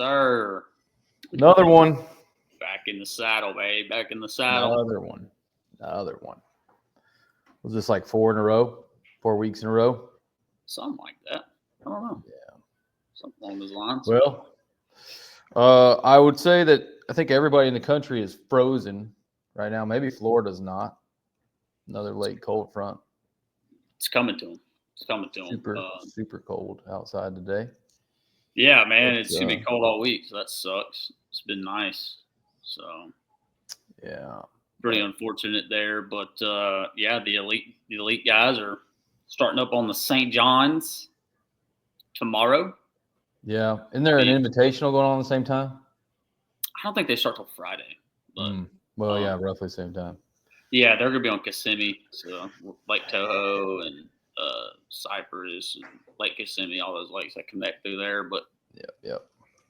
sir. Another one. Back in the saddle, babe. Back in the saddle. Another one. Was this like 4 in a row? 4 weeks in a row? Something like that. I don't know. Yeah. Something along those lines. Well, I would say that I think everybody in the country is frozen right now. Maybe Florida's not. Another late cold front. It's coming to them. Super cold outside today. Yeah, man. It's going to be cold all week, so that sucks. It's been nice. So, yeah. Pretty unfortunate there. But, yeah, the elite guys are starting up on the St. John's tomorrow. Yeah. Isn't there an invitational going on at the same time? I don't think they start till Friday. But, well, yeah, roughly same time. Yeah, they're going to be on Kissimmee, so Lake Toho and Cypress and Lake Kissimmee, all those lakes that connect through there. But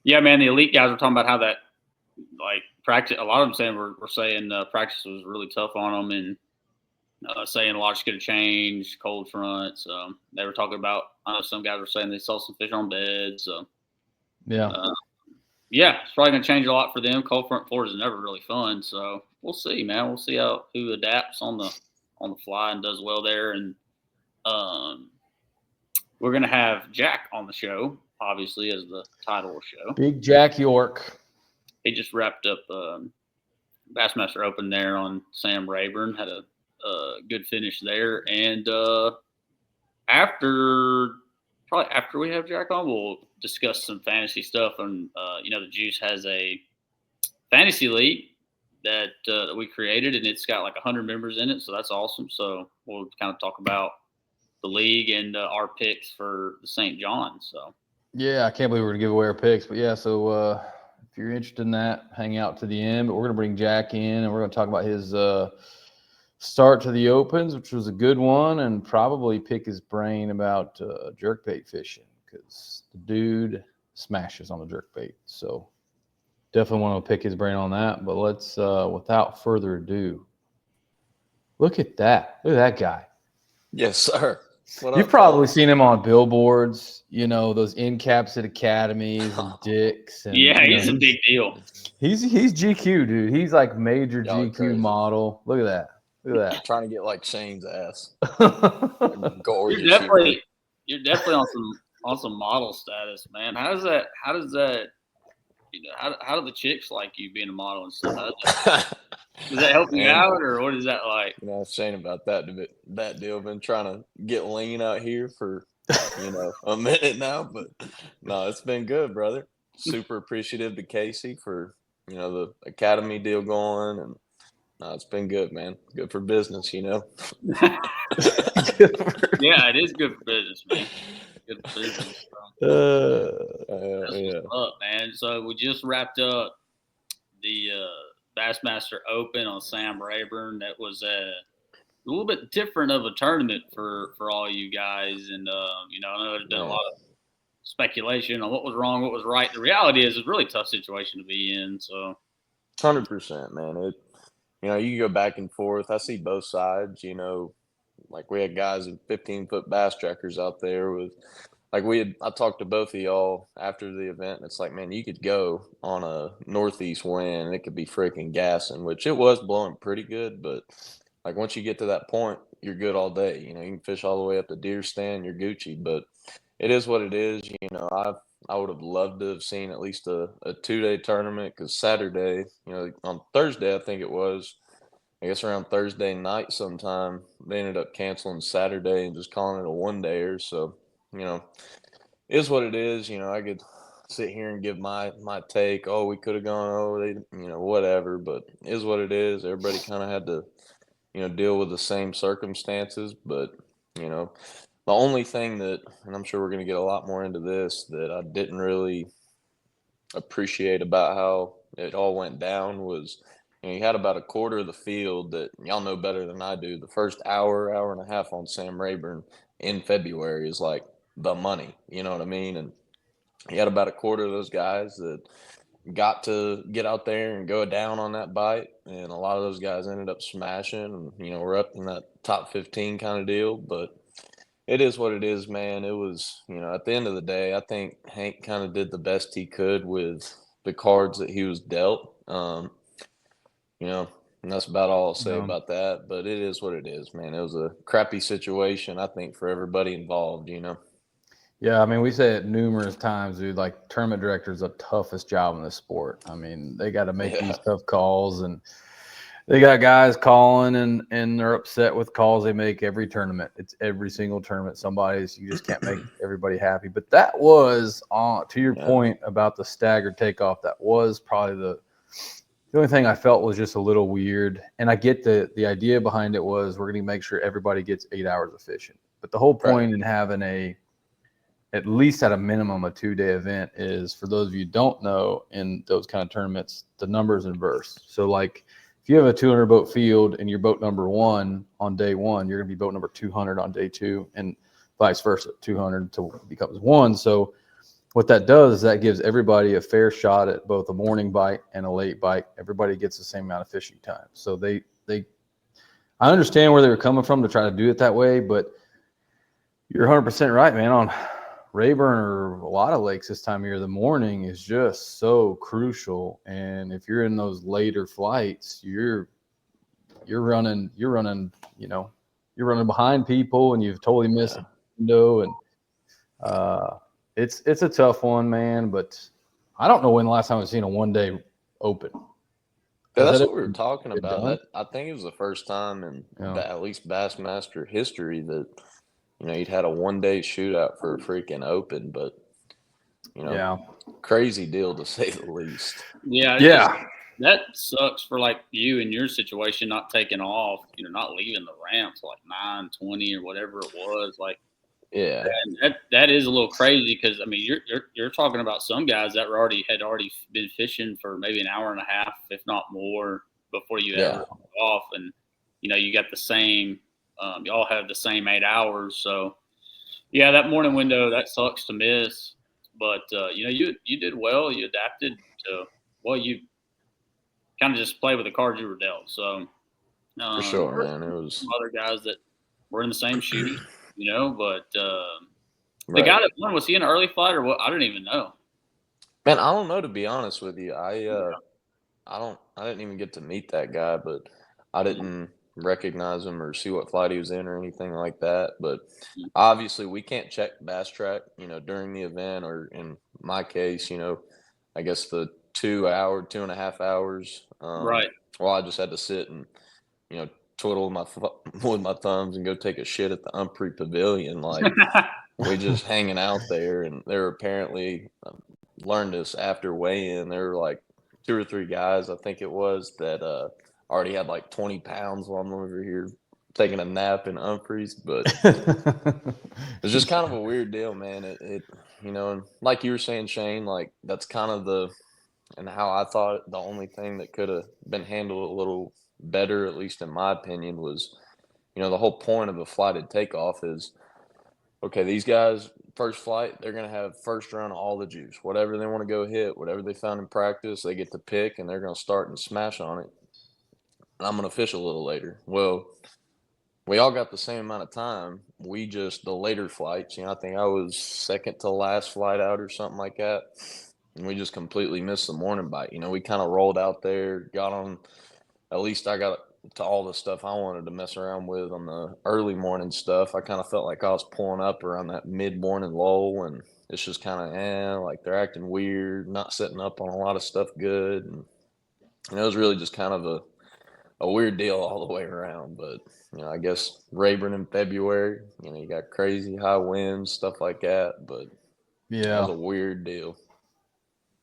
yeah, man, the elite guys were talking about how that practice. A lot of them saying were saying practice was really tough on them, and saying a lot's going to change, cold front. So they were talking about. I know some guys were saying they saw some fish on beds. So yeah, it's probably going to change a lot for them. Cold front floors is never really fun, so we'll see, man. We'll see who adapts on the fly and does well there, and we're going to have Jack on the show, obviously, as the title of the show. Big Jack York. He just wrapped up Bassmaster Open there on Sam Rayburn. Had a good finish there. And after we have Jack on, we'll discuss some fantasy stuff. And, the Juice has a fantasy league that we created, and it's got like 100 members in it. So that's awesome. So we'll kind of talk about the league and our picks for the St. John. So yeah, I can't believe we're going to give away our picks. But, yeah, so if you're interested in that, hang out to the end. But we're going to bring Jack in, and we're going to talk about his start to the Opens, which was a good one, and probably pick his brain about jerkbait fishing because the dude smashes on the jerkbait. So definitely want to pick his brain on that. But let's, without further ado, look at that. Look at that guy. Yes, sir. You've probably seen him on billboards, those end caps at academies and Dicks. And, yeah, he's a big deal. He's GQ, dude. He's like major GQ model. Look at that. Look at that. I'm trying to get like Shane's ass. You're definitely on some model status, man. How does that how do the chicks like you being a model and stuff? Does that help you out, or what is that like? I was saying about that deal. Been trying to get lean out here for a minute now, but no, it's been good, brother. Super appreciative to Casey for the academy deal going, and no, it's been good, man. Good for business, Yeah, it is good for business, man. Good for business. Yeah. What's up, man? So we just wrapped up the Bassmaster Open on Sam Rayburn. That was a little bit different of a tournament for all you guys, and I know there's been a lot of speculation on what was wrong, what was right. The reality is, it's a really tough situation to be in. So, 100%, man. You go back and forth. I see both sides. Like we had guys with 15-foot bass trackers out there with. I talked to both of y'all after the event, and it's like, man, you could go on a northeast wind, and it could be freaking gassing, which it was blowing pretty good, but, once you get to that point, you're good all day. You can fish all the way up to deer stand, you're Gucci, but it is what it is. I would have loved to have seen at least a 2-day tournament because Saturday, on Thursday, I think it was, I guess around Thursday night sometime, they ended up canceling Saturday and just calling it a 1-dayer, so is what it is. I could sit here and give my take. Oh, we could have gone. They, whatever. But is what it is. Everybody kind of had to, deal with the same circumstances. But the only thing that, and I'm sure we're going to get a lot more into this, that I didn't really appreciate about how it all went down was, you had about a quarter of the field that y'all know better than I do. The first hour and a half on Sam Rayburn in February is like the money, you know what I mean? And he had about a quarter of those guys that got to get out there and go down on that bite, and a lot of those guys ended up smashing, and we're up in that top 15 kind of deal. But it is what it is, man. It was, at the end of the day, I think Hank kind of did the best he could with the cards that he was dealt. And that's about all I'll say Yeah. about that. But it is what it is, man. It was a crappy situation, I think, for everybody involved. Yeah, I mean, we say it numerous times, dude. Like, tournament director is the toughest job in this sport. I mean, they got to make these tough calls, and they got guys calling, and they're upset with calls they make every tournament. It's every single tournament. You just can't make everybody happy. But that was to your point about the staggered takeoff. That was probably the only thing I felt was just a little weird. And I get the idea behind it was we're going to make sure everybody gets 8 hours of fishing. But the whole point in having at least at a minimum, a 2-day event is, for those of you who don't know, in those kind of tournaments, the numbers inverse. So like, if you have a 200 boat field and you're boat number 1 on day 1, you're going to be boat number 200 on day 2, and vice versa, 200 becomes 1. So what that does is that gives everybody a fair shot at both a morning bite and a late bite. Everybody gets the same amount of fishing time. So I understand where they were coming from to try to do it that way, but you're 100% right, man. On Rayburn or a lot of lakes this time of year, the morning is just so crucial. And if you're in those later flights, you're running, you're running behind people, and you've totally missed the window. And it's a tough one, man. But I don't know when the last time I've seen a 1-day open. Yeah, that's what we were talking about. I think it was the first time in at least Bassmaster history that you'd had a 1-day shootout for a freaking open, but crazy deal to say the least. Yeah. That sucks for like you in your situation, not taking off, not leaving the ramp till like 9:20 or whatever it was. Like, yeah, that is a little crazy, because I mean you're talking about some guys that had already been fishing for maybe an hour and a half, if not more, before you ever got off, and you got the same. Y'all have the same 8 hours, so yeah, that morning window, that sucks to miss. But you did well. You adapted to you kind of just play with the cards you were dealt. So for sure, man. It was some other guys that were in the same shoes, but the guy that won, was he an early flight or what? I didn't even know. Man, I don't know, to be honest with you. I didn't even get to meet that guy, but I didn't recognize him or see what flight he was in or anything like that. But obviously we can't check Bass Track, during the event, or in my case, I guess the 2.5 hours. Right. Well, I just had to sit and, twiddle with my thumbs and go take a shit at the Umphrey Pavilion. Like, we just hanging out there, and there were apparently, learned this after weigh-in, there were like 2 or 3 guys, I think it was, that already had like 20 pounds while I'm over here taking a nap in Umphrey's. But it's just kind of a weird deal, man. It and like you were saying, Shane, like, that's kind of and how I thought the only thing that could have been handled a little better, at least in my opinion, was, the whole point of a flighted takeoff is, okay, these guys, first flight, they're going to have first run of all the juice. Whatever they want to go hit, whatever they found in practice, they get to pick, and they're going to start and smash on it. And I'm going to fish a little later. Well, we all got the same amount of time. We just, the later flights, I think I was second to last flight out or something like that. And we just completely missed the morning bite. We kind of rolled out there, got on, at least I got to all the stuff I wanted to mess around with on the early morning stuff. I kind of felt like I was pulling up around that mid-morning lull, and it's just kind of, like, they're acting weird, not setting up on a lot of stuff good. And it was really just kind of a weird deal all the way around. But, I guess Rayburn in February, you got crazy high winds, stuff like that. But yeah, that was a weird deal.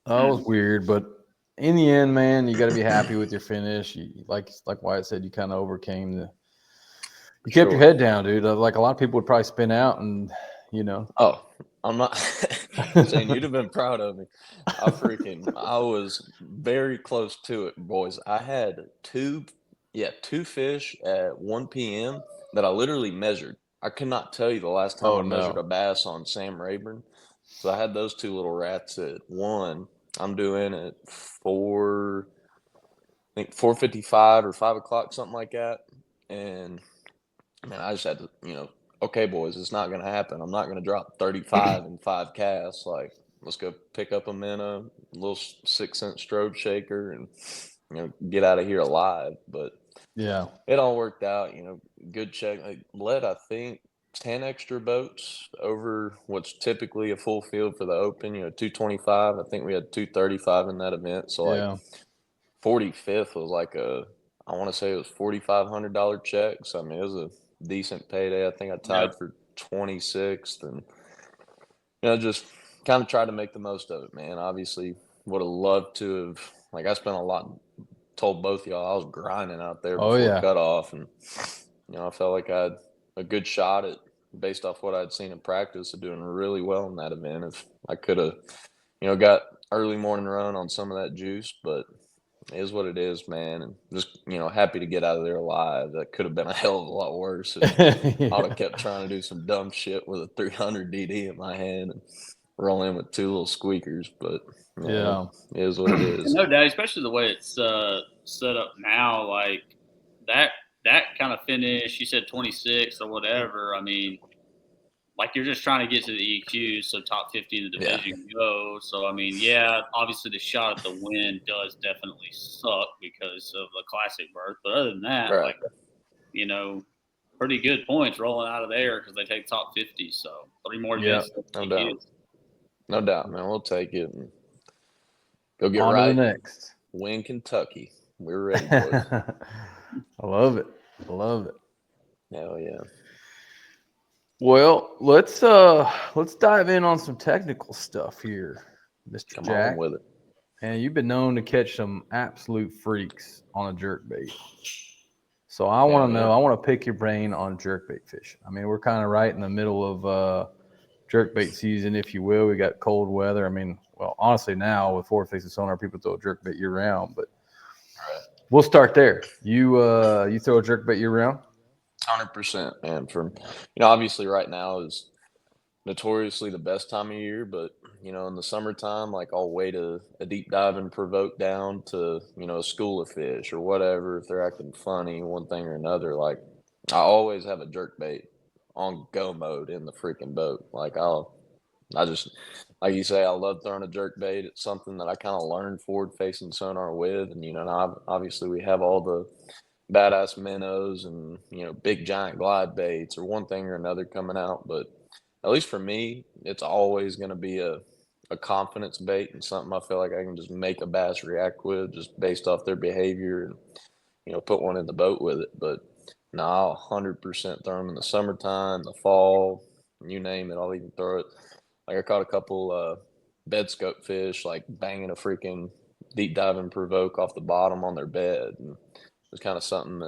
That was weird, but in the end, man, you got to be happy with your finish. Like Wyatt said, you kind of overcame you kept your head down, dude. Like, a lot of people would probably spin out, and Oh, I'm not saying you'd have been proud of me. I was very close to it, boys. I had two fish at 1 p.m. that I literally measured. I could not tell you the last time I measured a bass on Sam Rayburn. So I had those 2 little rats at 1. I'm doing at 4:55 or 5 o'clock, something like that. And man, I just had to, okay, boys, it's not going to happen. I'm not going to drop 35 in 5 casts. Like, let's go pick up them in a little 6-cent strobe shaker and, get out of here alive. But Yeah. it all worked out, good check. Like, led, I think, 10 extra boats over what's typically a full field for the Open, 225. I think we had 235 in that event. So, like, 45th was like I want to say it was $4,500 check. So, I mean, it was a decent payday. I think I tied for 26th and, just kind of tried to make the most of it, man. Obviously, would have loved to have, like, I spent a lot, told both of y'all I was grinding out there before cutoff. And, I felt like I had a good shot at, based off what I'd seen in practice, of doing really well in that event. If I could have, got early morning run on some of that juice, but it is what it is, man. And just, happy to get out of there alive. That could have been a hell of a lot worse if I'd have kept trying to do some dumb shit with a 300 DD in my hand and roll in with 2 little squeakers. But it is what it is. No doubt, especially the way it's set up now. Like that kind of finish, you said 26 or whatever. I mean, like you're just trying to get to the EQ, so top 50 in the division go. So, I mean, obviously the shot at the win does definitely suck because of the classic berth. But other than that, like, pretty good points rolling out of there because they take top 50. So 3 more events. No doubt. No doubt, man. We'll take it and go get on right. To the next. Win Kentucky. We're ready, boys. I love it. Hell yeah. Well, let's dive in on some technical stuff here, Mr. Come Jack. on with it. And you've been known to catch some absolute freaks on a jerkbait. So I want to know, I want to pick your brain on jerkbait fishing. I mean, we're kind of right in the middle of jerkbait season, if you will. We got cold weather. I mean, well, honestly, now with forward-facing sonar, people throw a jerkbait year-round. But we'll start there. You throw a jerkbait year-round? 100%, man. From obviously right now is notoriously the best time of year, but in the summertime, like I'll wait a deep dive and provoke down to a school of fish or whatever if they're acting funny, one thing or another. Like I always have a jerkbait on go mode in the freaking boat. Like I just, like you say, I love throwing a jerkbait. It's something that I kind of learned forward facing sonar with, and obviously we have all the badass minnows and big giant glide baits or one thing or another coming out, but at least for me, it's always going to be a confidence bait and something I feel like I can just make a bass react with just based off their behavior and put one in the boat with it. But no, I'll 100% throw them in the summertime, the fall, you name it. I'll even throw it. Like I caught a couple bed scope fish like banging a freaking deep diving provoke off the bottom on their bed, and it's kind of something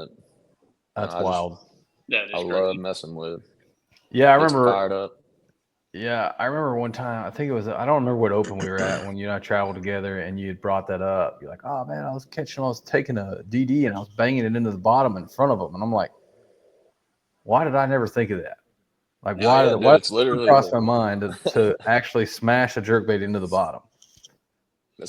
that's wild. I love messing with. Yeah, I remember. Fired up. Yeah, I remember one time. I think it was. I don't remember what open we were at when you and I traveled together, and you had brought that up. You're like, "Oh man, I was taking a DD, and I was banging it into the bottom in front of them." And I'm like, "Why did I never think of that? Like, why did it cross my mind to actually smash a jerkbait into the bottom?" You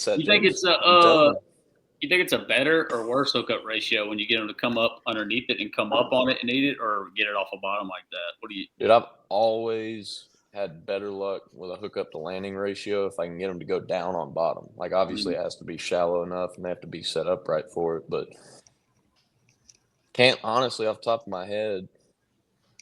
think it's a better or worse hookup ratio when you get them to come up underneath it and come up on it and eat it, or get it off the bottom like that? What do you? Dude, I've always had better luck with a hookup to landing ratio if I can get them to go down on bottom. Like obviously it has to be shallow enough and they have to be set up right for it, but can't honestly off the top of my head.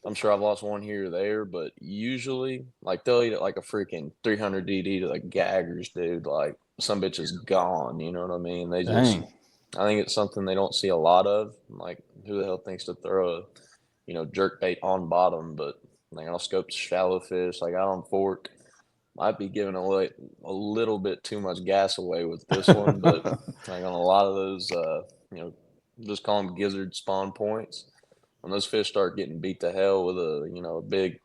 I'm sure I've lost one here or there, but usually like they'll eat it like a freaking 300 DD to like gaggers, dude. Like some bitch is gone. You know what I mean? They just, I think it's something they don't see a lot of. Like who the hell thinks to throw a, jerkbait on bottom, but like I'll scope shallow fish, like out on fork. Might be giving away a little bit too much gas away with this one, but like on a lot of those, just call them gizzard spawn points. When those fish start getting beat to hell with a big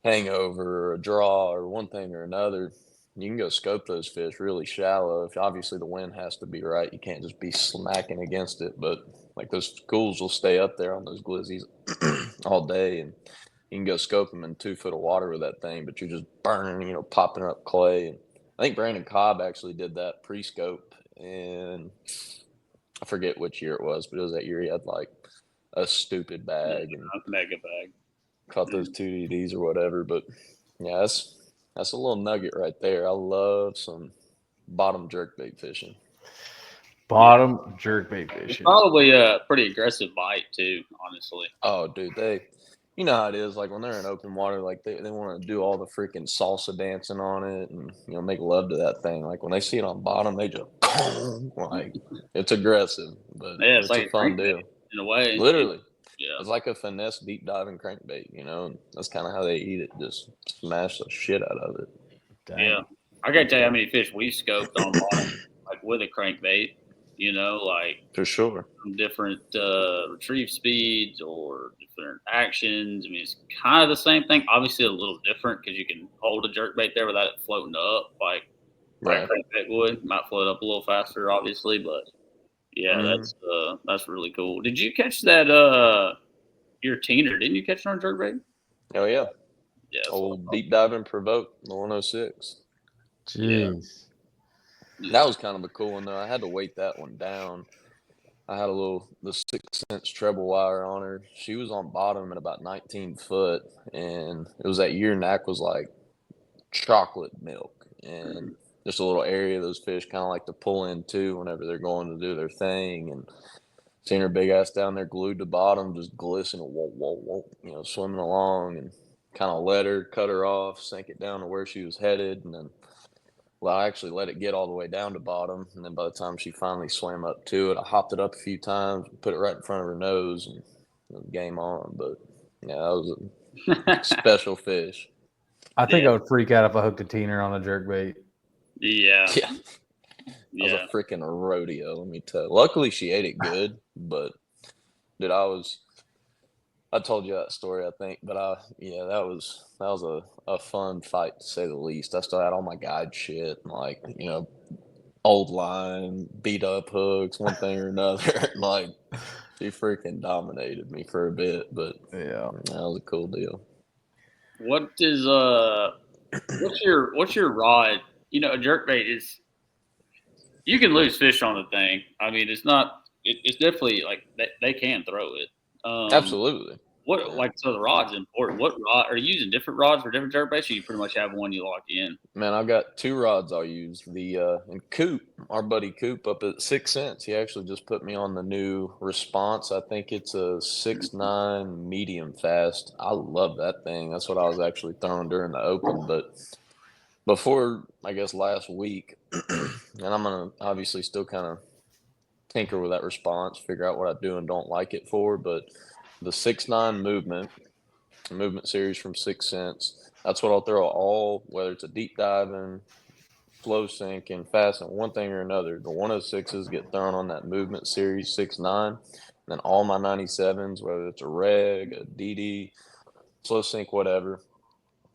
hangover or a draw or one thing or another, you can go scope those fish really shallow. If obviously the wind has to be right, you can't just be smacking against it. But like those schools will stay up there on those glizzies all day, and you can go scope them in 2 foot of water with that thing, but you're just burning, popping up clay. And I think Brandon Cobb actually did that pre-scope, and I forget which year it was, but it was that year he had like a stupid bag. A mega bag. caught those 2 DDs or whatever. But yeah, that's a little nugget right there. I love some bottom jerkbait fishing. Bottom jerkbait It's fishing. probably a pretty aggressive bite too, honestly. Oh, dude, you know how it is. Like when they're in open water, like they want to do all the freaking salsa dancing on it and make love to that thing. Like when they see it on bottom, they just like it's aggressive, but Yeah, it's like a a fun crankbait deal. in a way. Literally, Yeah. it's like a finesse deep diving crankbait. That's kind of how they eat it. Just smash the shit out of it. Dang. Yeah. I can't tell you how many fish we scoped on bottom, like with a crankbait. Like For sure. different retrieve speeds or different actions. I mean, it's kind of the same thing. Obviously, a little different because you can hold a jerkbait there without it floating up like a crankbait would. It might float up a little faster, obviously, but yeah, that's really cool. Did you catch that? Your teener? Didn't you catch it on jerkbait? Oh yeah. Yeah. Old deep diving provoke the 106. Jeez. Yeah. That was kind of a cool one though. I had to weight that one down. I had the 6-inch treble wire on her. She was on bottom at about 19 foot, and it was that year neck was like chocolate milk, and just a little area those fish kind of like to pull into whenever they're going to do their thing. And seeing her big ass down there glued to bottom, just glistening, whoa, whoa, whoa, swimming along, and kind of let her cut her off, sink it down to where she was headed, and then. Well, I actually let it get all the way down to bottom, and then by the time she finally swam up to it, I hopped it up a few times, put it right in front of her nose, and it was game on. But yeah, that was a special fish. I think I would freak out if I hooked a teener on a jerkbait. Yeah. That was a freaking rodeo, let me tell you. Luckily, she ate it good, but dude, I told you that story, I think, but that was a fun fight to say the least. I still had all my guide shit, and like old line, beat up hooks, one thing or another. Like she freaking dominated me for a bit, but yeah, that was a cool deal. What is what's your rod? A jerkbait is you can lose fish on the thing. I mean, it's not. It's definitely like they can throw it. Absolutely. So the rod's important. What rod are you using? Different rods for different jerkbaits, or you pretty much have one you lock in? Man, I've got 2 rods I'll use. And Coop, our buddy Coop up at 6 Cents, he actually just put me on the new Response. I think it's a 6.9 medium fast. I love that thing. That's what I was actually throwing during the open. But before, I guess, last week, and I'm going to obviously still kind of tinker with that Response, figure out what I do and don't like it for. But the 6.9 movement series from 6 Cents, that's what I'll throw all, whether it's a deep diving, flow sinking, fast, and one thing or another. The 106s get thrown on that movement series 6.9. And then all my 97s, whether it's a reg, a DD, slow sink, whatever,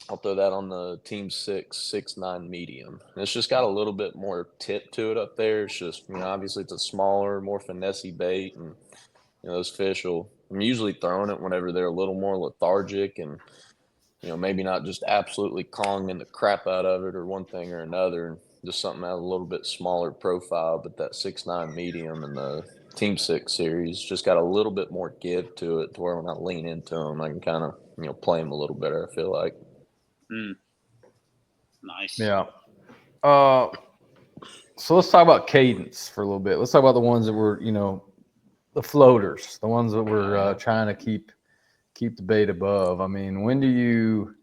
I'll throw that on the Team 6 6.9 medium. And it's just got a little bit more tip to it up there. It's just, obviously it's a smaller, more finessey bait, and those fish I'm usually throwing it whenever they're a little more lethargic and maybe not just absolutely conging the crap out of it or one thing or another, and just something that has a little bit smaller profile. But that 6.9 medium and the Team 6 series just got a little bit more give to it, to where when I lean into them, I can kind of play them a little better, I feel like. Nice. Yeah. So let's talk about cadence for a little bit. Let's talk about the ones that were, the floaters, the ones that we're trying to keep the bait above. I mean, when do you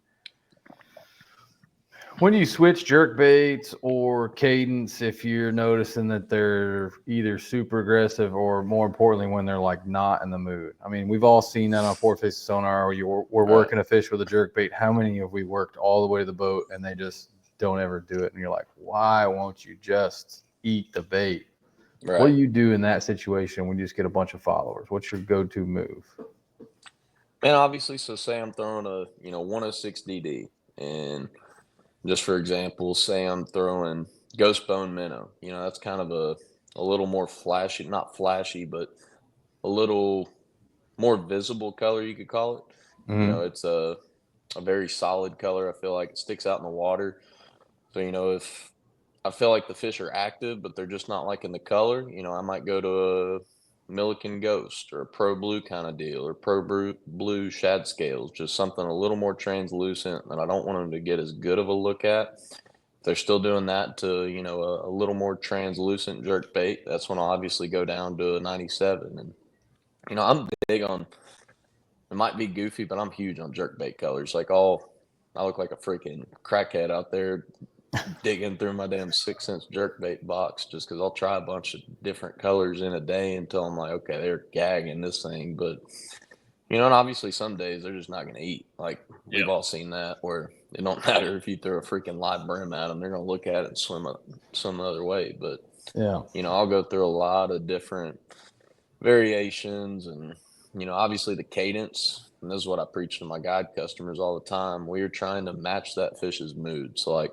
switch jerk baits or cadence if you're noticing that they're either super aggressive or, more importantly, when they're like not in the mood? I mean, we've all seen that on Four Faces Sonar where we're working a fish with a jerk bait. How many have we worked all the way to the boat and they just don't ever do it? And you're like, why won't you just eat the bait? Right. What do you do in that situation when you just get a bunch of followers? What's your go-to move? Man, obviously, so say I'm throwing a 106 DD, and just for example, say I'm throwing Ghost Bone Minnow. That's kind of a little more flashy, not flashy, but a little more visible color, you could call it. Mm-hmm. It's a very solid color. I feel like it sticks out in the water. So, if I feel like the fish are active, but they're just not liking the color, I might go to Milliken Ghost or a Pro Blue kind of deal or Pro Blue shad scales, just something a little more translucent that I don't want them to get as good of a look at. If they're still doing that to, you know, a little more translucent jerkbait, that's when I'll obviously go down to a 97. And, you know, I'm big on, it might be goofy, but I'm huge on jerkbait colors. Like I look like a freaking crackhead out there digging through my damn 6-cent jerkbait box just because I'll try a bunch of different colors in a day until I'm like, okay, they're gagging this thing. But, you know, and obviously some days they're just not going to eat. Like we've all seen that where it don't matter if you throw a freaking live brim at them, they're going to look at it and swim some other way. But, Yeah. you know, I'll go through a lot of different variations and, you know, obviously the cadence, and this is what I preach to my guide customers all the time. We're trying to match that fish's mood. So like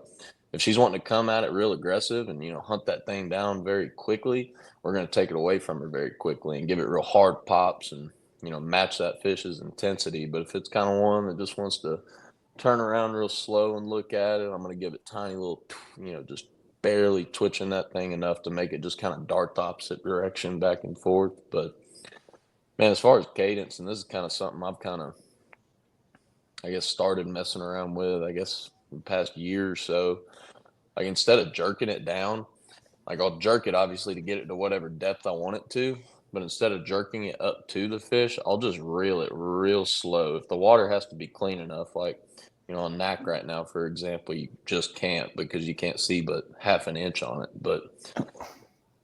if she's wanting to come at it real aggressive and, you know, hunt that thing down very quickly, we're going to take it away from her very quickly and give it real hard pops and, you know, match that fish's intensity. But if it's kind of one that just wants to turn around real slow and look at it, I'm going to give it tiny little, you know, just barely twitching that thing enough to make it just kind of dart the opposite direction back and forth. But man, as far as cadence, and this is kind of something I've kind of, I guess, started messing around with, I guess, the past year or so. Like instead of jerking it down, like I'll jerk it obviously to get it to whatever depth I want it to. But instead of jerking it up to the fish, I'll just reel it real slow. If the water has to be clean enough, like, you know, on Knack right now, for example, you just can't because you can't see but half an inch on it. But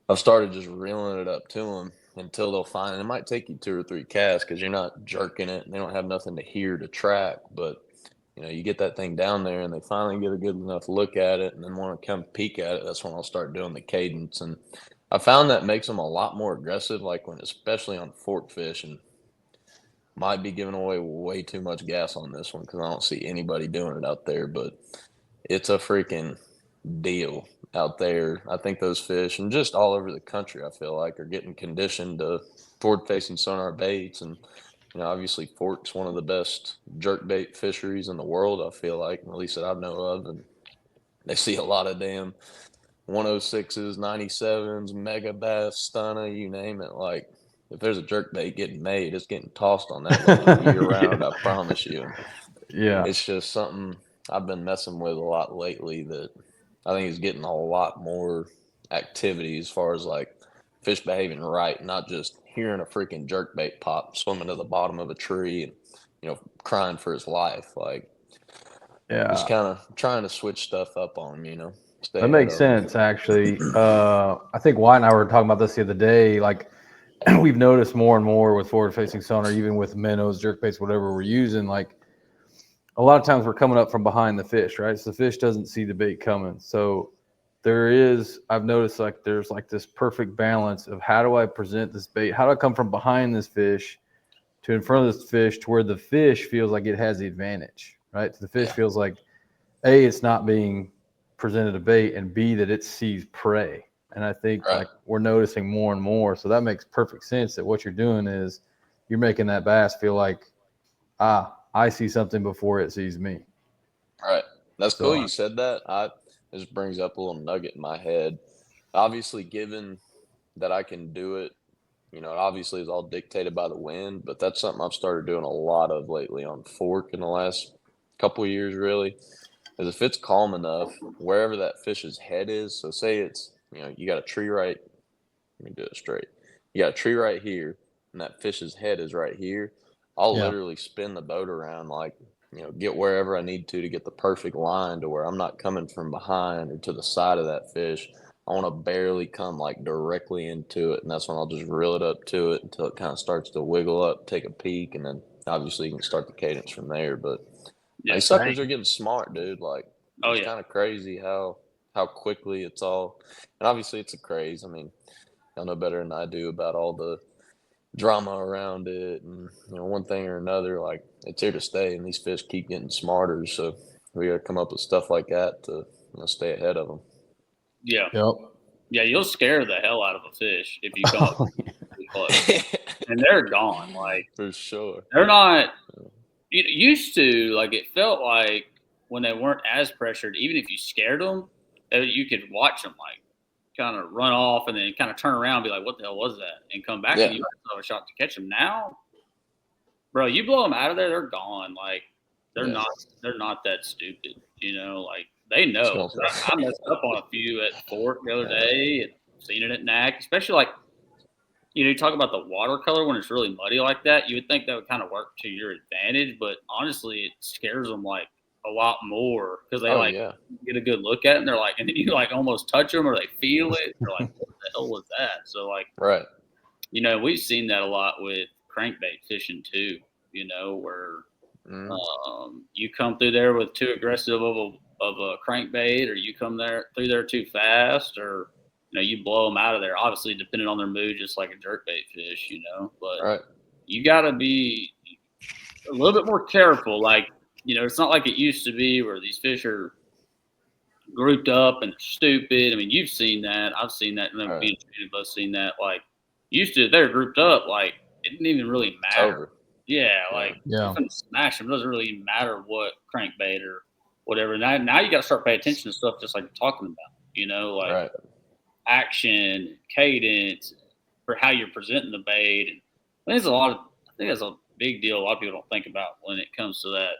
I've started just reeling it up to them until they'll find it. It might take you 2 or 3 casts because you're not jerking it and they don't have nothing to hear to track. But you know, you get that thing down there and they finally get a good enough look at it and then want to come peek at it. That's when I'll start doing the cadence. And I found that makes them a lot more aggressive, like when, especially on fork fish, and might be giving away way too much gas on this one because I don't see anybody doing it out there, but it's a freaking deal out there. I think those fish and just all over the country, I feel like, are getting conditioned to forward facing sonar baits. And you know, obviously fork's one of the best jerkbait fisheries in the world, I feel like, at least that I know of. And they see a lot of damn 106s, 97s, mega bass, stunner, you name it. Like if there's a jerkbait getting made, it's getting tossed on that year round, I promise you. Yeah. It's just something I've been messing with a lot lately that I think is getting a lot more activity as far as like fish behaving right, not just hearing a freaking jerkbait pop, swimming to the bottom of a tree and, you know, crying for his life. Like, just kind of trying to switch stuff up on him, you know. That makes sense, actually. I think Wyatt and I were talking about this the other day. Like, we've noticed more and more with forward-facing sonar, even with minnows, jerkbaits, whatever we're using. Like, a lot of times we're coming up from behind the fish, right? So the fish doesn't see the bait coming. So I've noticed like there's like this perfect balance of how do I present this bait? How do I come from behind this fish to in front of this fish to where the fish feels like it has the advantage, right? So the fish feels like, A, it's not being presented a bait, and B, that it sees prey. And I think like we're noticing more and more. So that makes perfect sense that what you're doing is you're making that bass feel like, I see something before it sees me. Right. That's cool you said that. This brings up a little nugget in my head. Obviously, given that I can do it, you know, it obviously is all dictated by the wind, but that's something I've started doing a lot of lately on fork in the last couple of years, really, is if it's calm enough, wherever that fish's head is. So say it's, you know, you got a tree right, let me do it straight. You got a tree right here, and that fish's head is right here. I'll literally spin the boat around, like, you know, get wherever I need to get the perfect line to where I'm not coming from behind or to the side of that fish. I want to barely come like directly into it, and that's when I'll just reel it up to it until it kind of starts to wiggle up, take a peek, and then obviously you can start the cadence from there. But these suckers are getting smart, dude. Like, it's kind of crazy how quickly it's all, and obviously it's a craze. I mean, y'all know better than I do about all the drama around it, and you know, one thing or another, like, it's here to stay, and these fish keep getting smarter. So we got to come up with stuff like that to, you know, stay ahead of them. Yeah. Yep. Yeah, you'll scare the hell out of a fish if you come up too close, and they're gone. Like, for sure, they're not. It used to, like, it felt like when they weren't as pressured, even if you scared them, you could watch them like kind of run off and then kind of turn around and be like, what the hell was that? And come back and you might have a shot to catch them. Now, bro, you blow them out of there, they're gone. Like, they're not that stupid, you know, like they know. I messed up on a few at Fort the other day and seen it at NAC, especially like, you know, you talk about the watercolor when it's really muddy like that. You would think that would kind of work to your advantage, but honestly, it scares them like a lot more because they get a good look at it and they're like, and then you like almost touch them or they feel it. They're like, what the hell was that? So like, you know, we've seen that a lot with crankbait fishing too. You know, where you come through there with too aggressive of a crankbait, or you come through there too fast, or you know, you blow them out of there. Obviously, depending on their mood, just like a jerkbait fish, you know. But you got to be a little bit more careful. Like, you know, it's not like it used to be where these fish are grouped up and stupid. I mean, you've seen that. I've seen that. And then being treated, both seen that. Like, used to, they're grouped up. Like, it didn't even really matter. Yeah, like you couldn't smash them. It doesn't really even matter what crankbait or whatever. Now you got to start paying attention to stuff just like you're talking about. You know, like action, cadence, for how you're presenting the bait. And I think that's a big deal. A lot of people don't think about when it comes to that.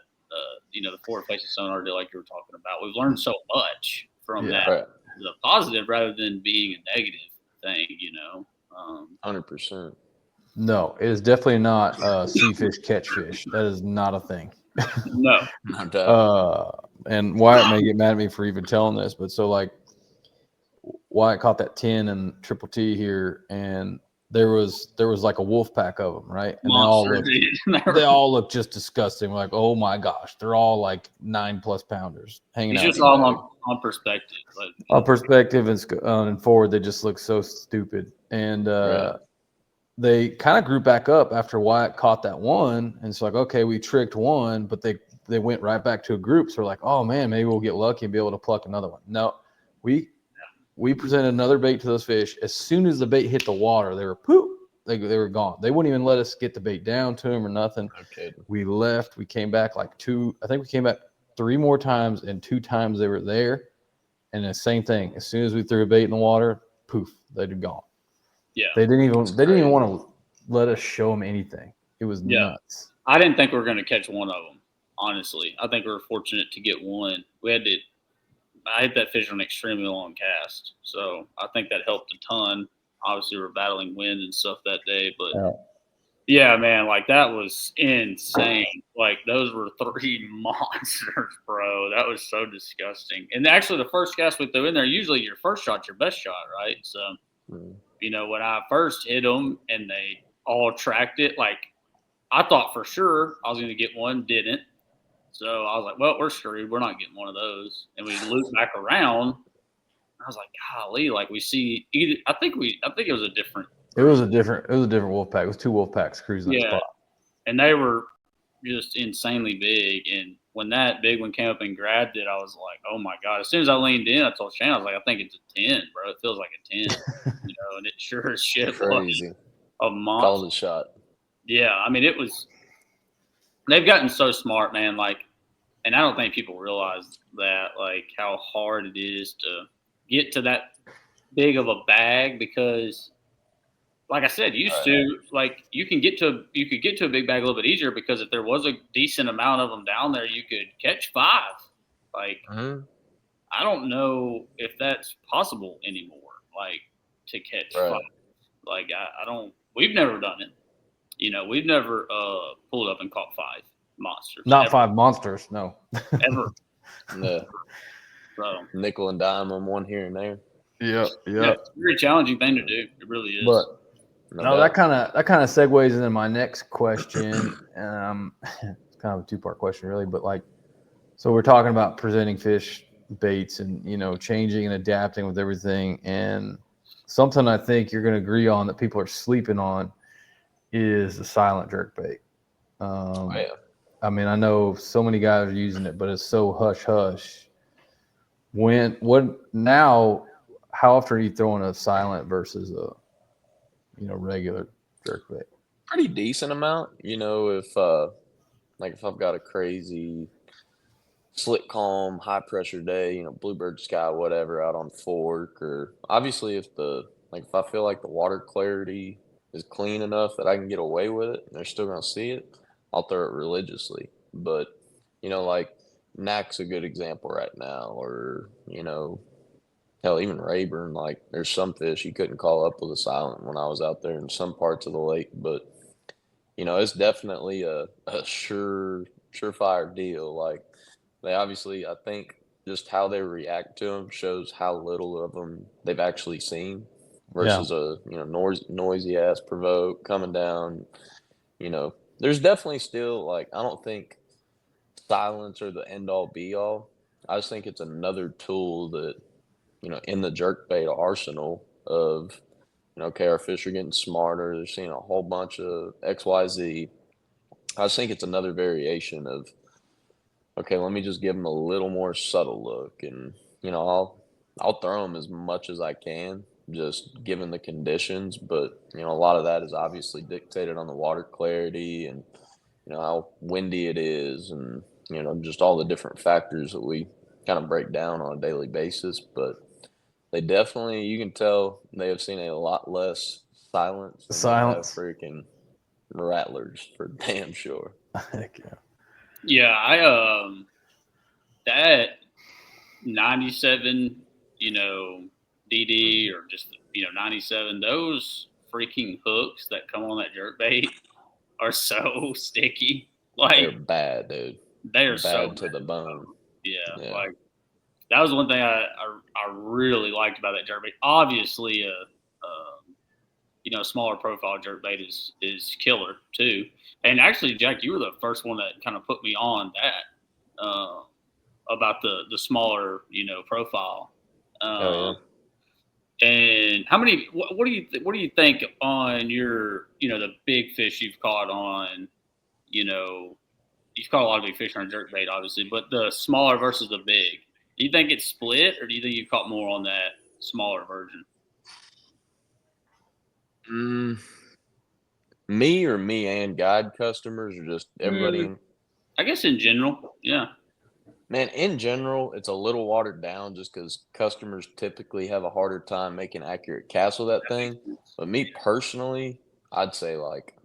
You know, the forward-facing sonar deal, like you were talking about. We've learned so much from that, the positive rather than being a negative thing. You know, 100%. No, it is definitely not see fish, catch fish. That is not a thing. No. And Wyatt may get mad at me for even telling this, but so like Wyatt caught that 10 and triple T here, and there was like a wolf pack of them, right? And they all look just disgusting. We're like, oh my gosh, they're all like 9+ pounders hanging out. It's just all on perspective. On perspective and forward, they just look so stupid. And they kind of grew back up after Wyatt caught that one. And it's like, okay, we tricked one, but they went right back to a group. So we're like, oh man, maybe we'll get lucky and be able to pluck another one. No, we presented another bait to those fish. As soon as the bait hit the water, they were poof. They were gone. They wouldn't even let us get the bait down to them or nothing. Okay. We left. We came back I think we came back 3 more times, and 2 times they were there. And the same thing. As soon as we threw a bait in the water, poof, they'd have gone. Yeah. They didn't even want to let us show them anything. It was nuts. I didn't think we were going to catch one of them, honestly. I think we were fortunate to get one. I hit that fish on an extremely long cast, so I think that helped a ton. Obviously, we were battling wind and stuff that day, but yeah, man, like that was insane. Like those were 3 monsters, bro. That was so disgusting. And actually, the first cast we threw in there, usually your first shot's your best shot, right? So, you know, when I first hit them and they all tracked it, like I thought for sure I was going to get one, didn't. So I was like, well, we're screwed. We're not getting one of those. And we looped back around. I was like, golly, like we see either. I think it was a different. It was a different wolf pack. It was 2 wolf packs cruising that spot. And they were just insanely big. And when that big one came up and grabbed it, I was like, oh my God. As soon as I leaned in, I told Shane, I was like, I think it's a 10, bro. It feels like a 10. You know, and it sure as shit Crazy. was a monster. Called a shot. Yeah, I mean, they've gotten so smart, man. Like, and I don't think people realize that, like, how hard it is to get to that big of a bag because, like I said, used to, like, you could get to a big bag a little bit easier because if there was a decent amount of them down there, you could catch 5. Like, I don't know if that's possible anymore, like, to catch 5. Like, I don't – we've never done it. You know, we've never pulled up and caught 5 monsters. Not ever. 5 monsters, no. Ever. No. So, nickel and dime on one here and there. Yeah. It's a very challenging thing to do. It really is. But that kind of segues into my next question. It's kind of a 2-part question, really. But like, so we're talking about presenting fish baits and, you know, changing and adapting with everything. And something I think you're going to agree on that people are sleeping on is the silent jerkbait. I mean, I know so many guys are using it, but it's so hush hush. How often are you throwing a silent versus a, you know, regular jerkbait? Pretty decent amount. You know, if I've got a crazy slick, calm, high pressure day, bluebird sky, whatever, out on fork, or obviously if I feel like the water clarity is clean enough that I can get away with it and they're still gonna see it, I'll throw it religiously. But like Knack's a good example right now, or hell, even Rayburn. Like there's some fish you couldn't call up with a silent when I was out there in some parts of the lake, but it's definitely a surefire deal. Like they obviously, I think, just how they react to them shows how little of them they've actually seen Yeah. versus a noisy ass provoke coming down. There's definitely still like I don't think silence are the end all be all. I just think it's another tool that in the jerkbait arsenal of okay, our fish are getting smarter. They're seeing a whole bunch of XYZ. I just think it's another variation of okay, let me just give them a little more subtle look, and I'll throw them as much as I can, just given the conditions. But a lot of that is obviously dictated on the water clarity and how windy it is, and just all the different factors that we kind of break down on a daily basis. But they definitely, you can tell they have seen a lot less silence than they have freaking rattlers for damn sure. Heck yeah. Yeah, that 97, DD or just 97, those freaking hooks that come on that jerkbait are so sticky. Like they're bad, dude. They're bad so to the bone. Yeah, like that was one thing I really liked about that jerkbait. Obviously, smaller profile jerkbait is killer too. And actually, Jack, you were the first one that kind of put me on that about the smaller profile. Oh, yeah. And how many? What do you think on your the big fish you've caught on? You've caught a lot of big fish on jerkbait, obviously, but the smaller versus the big. Do you think it's split, or do you think you caught more on that smaller version? Me and guide customers, or just everybody? I guess in general, yeah. Man, in general, it's a little watered down just because customers typically have a harder time making accurate casts with that thing. But me personally, I'd say like,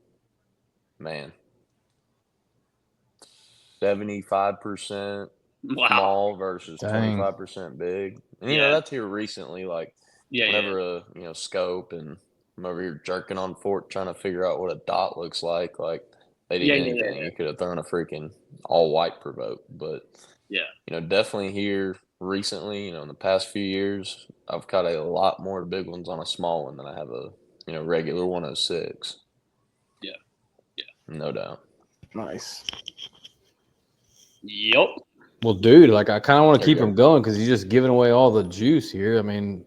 man, 75% small versus 25% big. And that's here recently. Like whenever a scope and I'm over here jerking on fork trying to figure out what a dot looks like they did anything. You could have thrown a freaking all white provoke, but definitely here recently, in the past few years, I've caught a lot more big ones on a small one than I have a regular 106. Yeah, no doubt. Nice. Yep. Well, dude, like I kind of want to keep him going because he's just giving away all the juice here. I mean,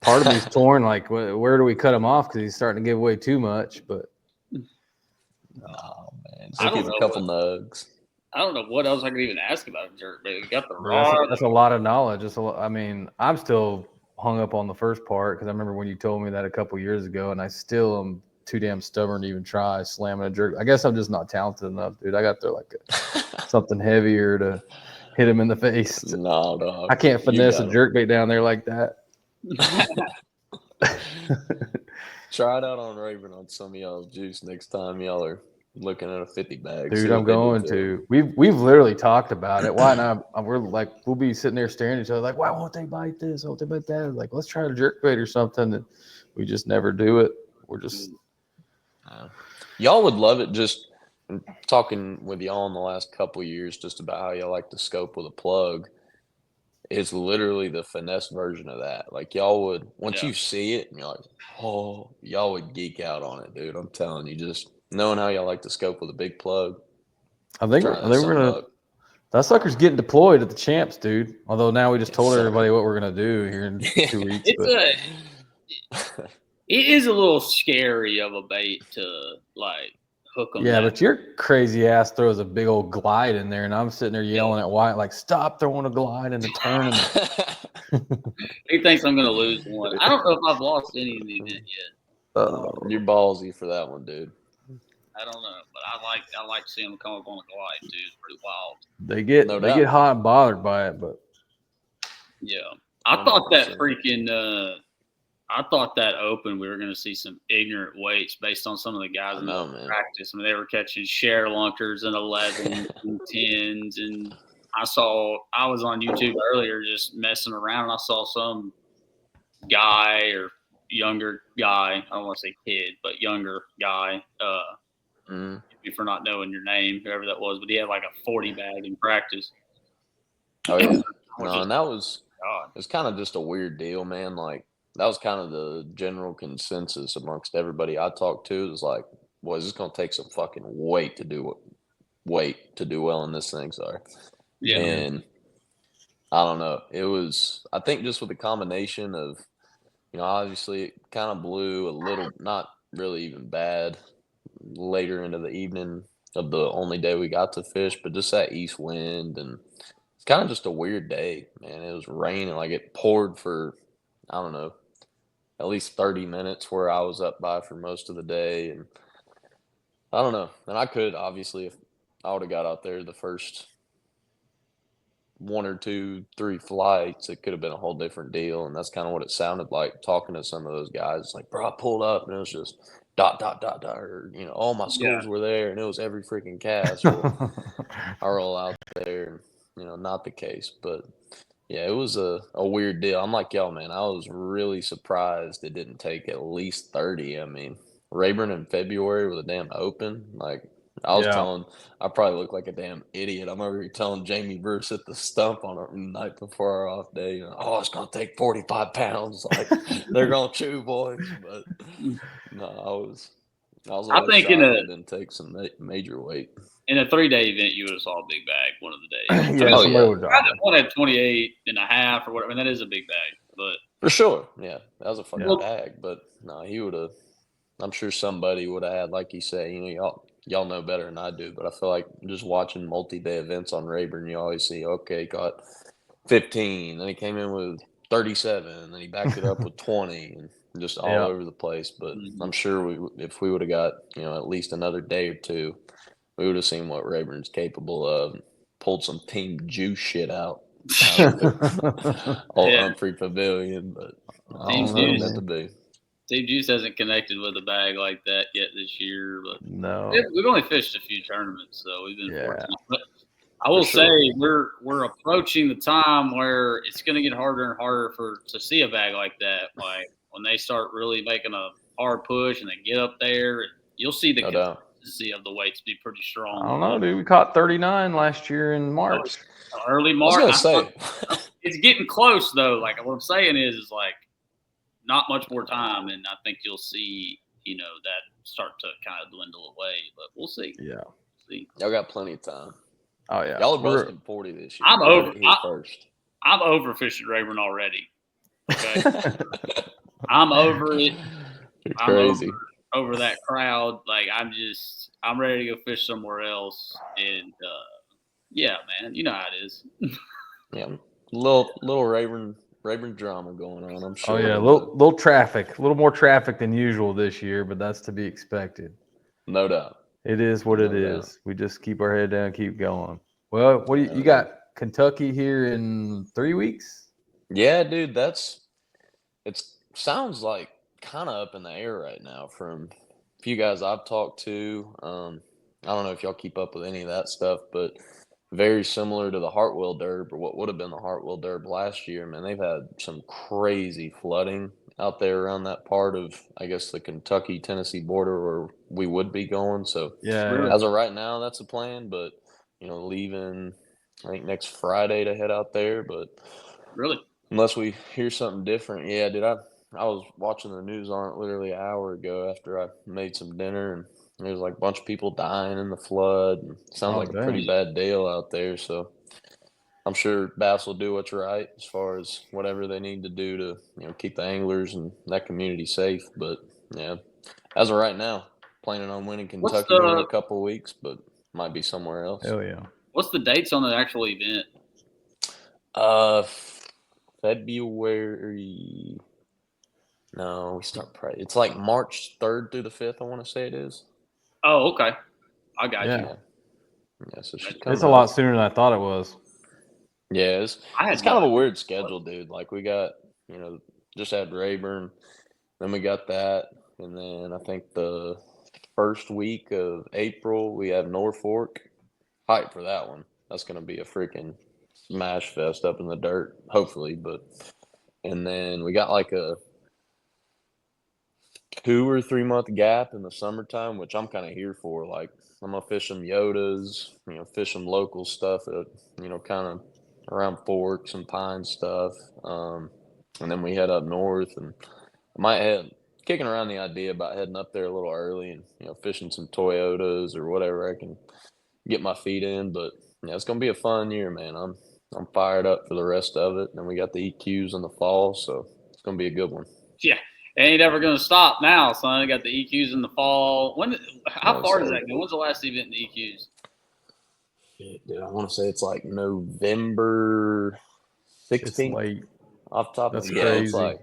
part of me's torn. Like, where do we cut him off? Because he's starting to give away too much. But oh man, just give a couple nugs. I don't know what else I could even ask about a jerkbait. We got the rod. That's a lot of knowledge. I mean, I'm still hung up on the first part because I remember when you told me that a couple years ago, and I still am too damn stubborn to even try slamming a jerk. I guess I'm just not talented enough, dude. I got to like something heavier to hit him in the face. No, dog. I can't finesse a jerkbait down there like that. Try it out on Rayburn on some of y'all's juice next time y'all are looking at a 50 bag. Dude, I'm going to. We've literally talked about it. Why not? We're like, we'll be sitting there staring at each other like, why won't they bite this? Why won't they bite that? Like, let's try a jerkbait or something. And we just never do it. We're just. Y'all would love it. Just talking with y'all in the last couple of years, just about how y'all like to scope with a plug. It's literally the finesse version of that. Like y'all would, once you see it, and you're like, oh, y'all would geek out on it, dude. I'm telling you, just knowing how y'all like to scope with a big plug. I think we're gonna. That sucker's getting deployed at the champs, dude. Although now we just told everybody what we're gonna do here in 2 weeks. It is a little scary of a bait to like hook them. Yeah, but your crazy ass throws a big old glide in there, and I'm sitting there yelling at Wyatt like, "Stop throwing a glide in the tournament." He thinks I'm gonna lose one. I don't know if I've lost any in the event yet. You're ballsy for that one, dude. I don't know, but I like seeing them come up on the glide too. It's pretty wild. They get hot and bothered by it, but yeah, I 100%. thought that freaking. I thought that open we were going to see some ignorant weights based on some of the guys in practice. I mean, they were catching Sharelunkers and 11s and 10s, and I was on YouTube earlier just messing around, and I saw some guy or younger guy. I don't want to say kid, but younger guy. For not knowing your name, whoever that was, but he had like a 40 bag in practice. Oh yeah, no, and that was it's kind of just a weird deal, man. Like that was kind of the general consensus amongst everybody I talked to. It was like, boy, this is gonna take some fucking weight to do well in this thing. Sorry, yeah, and I don't know. It was, I think, just with the combination of, obviously it kind of blew a little, not really even bad, later into the evening of the only day we got to fish, but just that east wind, and it's kind of just a weird day, man. It was raining, like it poured for, I don't know, at least 30 minutes where I was up by for most of the day, and I don't know. And I could, obviously, if I would have got out there the first 1 or 2, 3 flights, it could have been a whole different deal. And that's kind of what it sounded like talking to some of those guys. It's like, bro, I pulled up and it was just ... or, all my schools were there and it was every freaking cast. Well, I roll out there and, not the case. But yeah, it was a weird deal. I'm like, y'all, man, I was really surprised it didn't take at least 30. I mean, Rayburn in February with a damn open, like, I was telling, I probably look like a damn idiot. I'm over here telling Jamie Bruce at the stump on the night before our off day, it's going to take 45 pounds. Like, they're going to chew, boys. But no, I was a little shocked it didn't take some major weight. In a 3-day event, you would have saw a big bag one of the days. Somebody would drop it. One had 28 and a half or whatever. I mean, that is a big bag, but for sure. Yeah, that was a fucking bag. But no, he would have, I'm sure somebody would have had, like you say, y'all know better than I do, but I feel like just watching multi-day events on Rayburn, you always see, okay, caught 15, then he came in with 37, and then he backed it up with 20, and just all over the place. But I'm sure if we would have got, at least another day or two, we would have seen what Rayburn's capable of, pulled some Team Juice shit out Old Humphrey Pavilion, but Team Juice meant to be. Team Juice hasn't connected with a bag like that yet this year, but no, we've only fished a few tournaments, so we've been fortunate. But I will say we're approaching the time where it's going to get harder and harder to see a bag like that. Like when they start really making a hard push and they get up there, you'll see the consistency of the weights be pretty strong. I don't know, dude. We caught 39 last year in March. Early March. I was going to say it's getting close though. Like what I'm saying is like. Not much more time, and I think you'll see, that start to kind of dwindle away. But we'll see. Yeah, see. Y'all got plenty of time. Oh yeah, y'all are busting 40 this year. I'm over first. I'm over fishing Rayburn already. Okay, I'm over it. You're crazy. I'm over that crowd. Like I'm ready to go fish somewhere else. And yeah, man, you know how it is. Yeah, little Rayburn drama going on, I'm sure. Oh yeah, a little traffic, a little more traffic than usual this year, but that's to be expected. No doubt. It is what it is. We just keep our head down, keep going. Well, what do you got? Kentucky here in 3 weeks? Yeah, dude, it sounds like kind of up in the air right now from a few guys I've talked to. I don't know if y'all keep up with any of that stuff, but very similar to the Hartwell Derb, or what would have been the Hartwell Derb last year. Man, they've had some crazy flooding out there around that part of, I guess, the Kentucky-Tennessee border where we would be going. So as of right now, that's the plan. But, leaving, I think, next Friday to head out there. But really, unless we hear something different. Yeah, dude, I was watching the news on it literally an hour ago after I made some dinner, and there's like a bunch of people dying in the flood. Sounds like a pretty bad deal out there. So I'm sure Bass will do what's right as far as whatever they need to do to, keep the anglers and that community safe. But yeah, as of right now, planning on winning Kentucky in a couple of weeks, but might be somewhere else. Hell yeah. What's the dates on the actual event? February. No, we start it's like March 3rd through the 5th, I want to say it is. Oh, okay. I got Yeah. you. Yeah, so she's It's a lot sooner than I thought it was. Yeah, it's I kind of a weird schedule, dude. Like we got, just had Rayburn, then we got that, and then I think the first week of April we have Norfolk. Hype for that one. That's gonna be a freaking smash fest up in the dirt, hopefully. And then we got like a 2 or 3 month gap in the summertime, which I'm kind of here for. Like I'm gonna fish some Yodas, fish some local stuff at, kind of around Forks and Pine stuff. And then we head up north, and I might head kicking around the idea about heading up there a little early and fishing some Toyotas or whatever I can get my feet in. But yeah, it's gonna be a fun year, man. I'm fired up for the rest of it. And then we got the EQs in the fall, so it's gonna be a good one. Yeah. It ain't ever going to stop now, son. I got the EQs in the fall. How far does that go? When's the last event in the EQs? Dude, I want to say it's like November 16th. It's late. Off the top of my head, it's like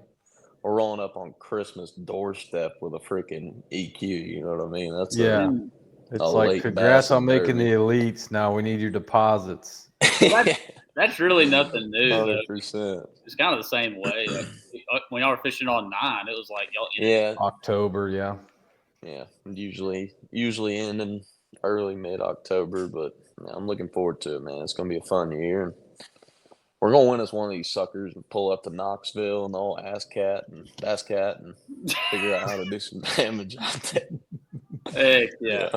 we're rolling up on Christmas doorstep with a freaking EQ. You know what I mean? That's it's like, congrats on making the elites. Now we need your deposits. That's really nothing new. 100%. It's kind of the same way. Like, when y'all were fishing on 9, it was like y'all. October, yeah. Usually ending early mid-October, but I'm looking forward to it, man. It's gonna be a fun year. We're gonna win us one of these suckers and pull up to Knoxville and the old Bass Cat and figure out how to do some damage out there. Heck yeah.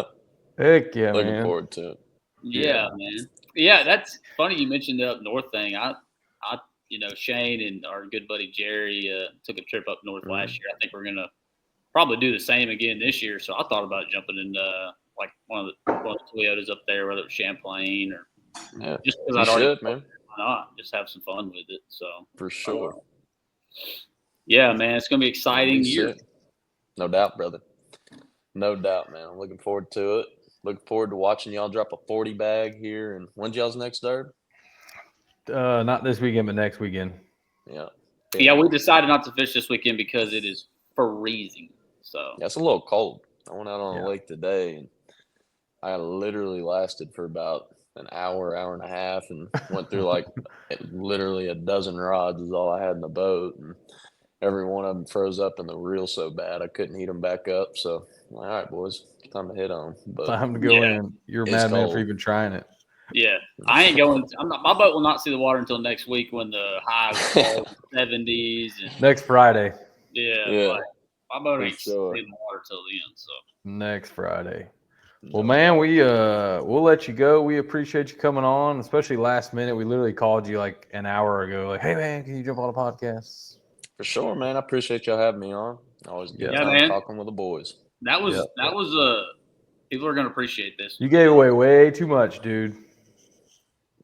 Heck yeah, Looking man. forward to it. Yeah, man. Yeah, that's funny you mentioned the up north thing. I Shane and our good buddy Jerry took a trip up north last year. I think we're gonna probably do the same again this year. So I thought about jumping in like one of the Toyotas up there, whether it's Champlain or just because I'd already, man. Why not? Just have some fun with it. So for sure. Yeah, man, it's gonna be exciting year. No doubt, brother. No doubt, man. I'm looking forward to it. Looking forward to watching y'all drop a 40 bag here. And when's y'all's next derb? Not this weekend, but next weekend. Yeah, we decided not to fish this weekend because it is freezing. So it's a little cold. I went out on the lake today, and I literally lasted for about an hour and a half, and went through like literally a dozen rods is all I had in the boat, and every one of them froze up in the reel so bad I couldn't heat them back up. So, all right, boys, time to hit on. But time to go in. You're a madman for even trying it. Yeah, I ain't going. My boat will not see the water until next week when the highs are 70s. And, next Friday. Yeah. My boat ain't seeing the water till the end. So next Friday. Well, man, we'll let you go. We appreciate you coming on, especially last minute. We literally called you like an hour ago. Like, hey, man, can you jump on a podcast? For sure, man. I appreciate y'all having me on. Always good time talking with the boys. That was people are gonna appreciate this. You gave away way too much, dude.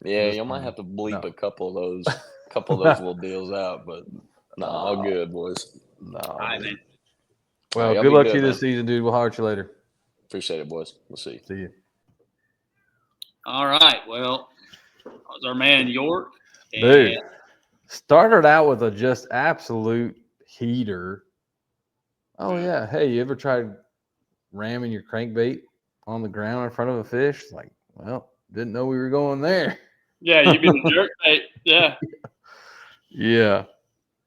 Yeah, you might have to bleep a couple of those little deals out, but all good, boys. All right, man. Well, good luck to you this season, dude. We'll holler at you later. Appreciate it, boys. We'll see you. See you. All right. Well, that was our man York. Dude, started out with a just absolute heater. Oh, yeah. Hey, you ever tried ramming your crankbait on the ground in front of a fish? Like, well, didn't know we were going there. Yeah, you mean the jerkbait. Yeah.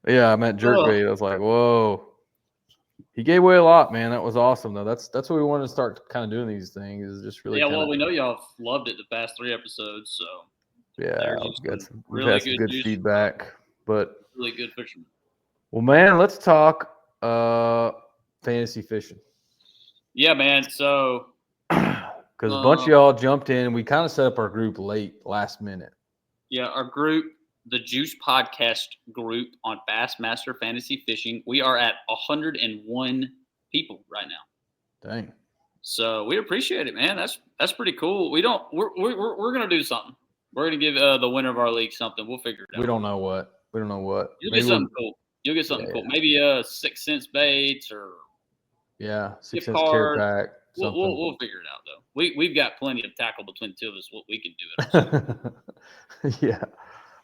Yeah, I meant jerkbait. I was like, whoa. He gave away a lot, man. That was awesome, though. That's what we wanted to start kind of doing these things. Is just really. Yeah, well, we know y'all loved it the past 3 episodes, so. Yeah, we've had some good feedback, but really good fishermen. Well, man, let's talk fantasy fishing. Yeah, man. So. Because a bunch of y'all jumped in. We kind of set up our group last minute. Yeah, our group, the Juice Podcast group on Bassmaster Fantasy Fishing. We are at 101 people right now. Dang. So we appreciate it, man. That's pretty cool. We're gonna do something. We're gonna give the winner of our league something. We'll figure it out. We don't know what. You'll get something cool. You'll get something cool. Maybe 6 cents baits or 6 cents care pack. We'll figure it out though. We've got plenty of tackle between the two of us. What we can do it. Yeah,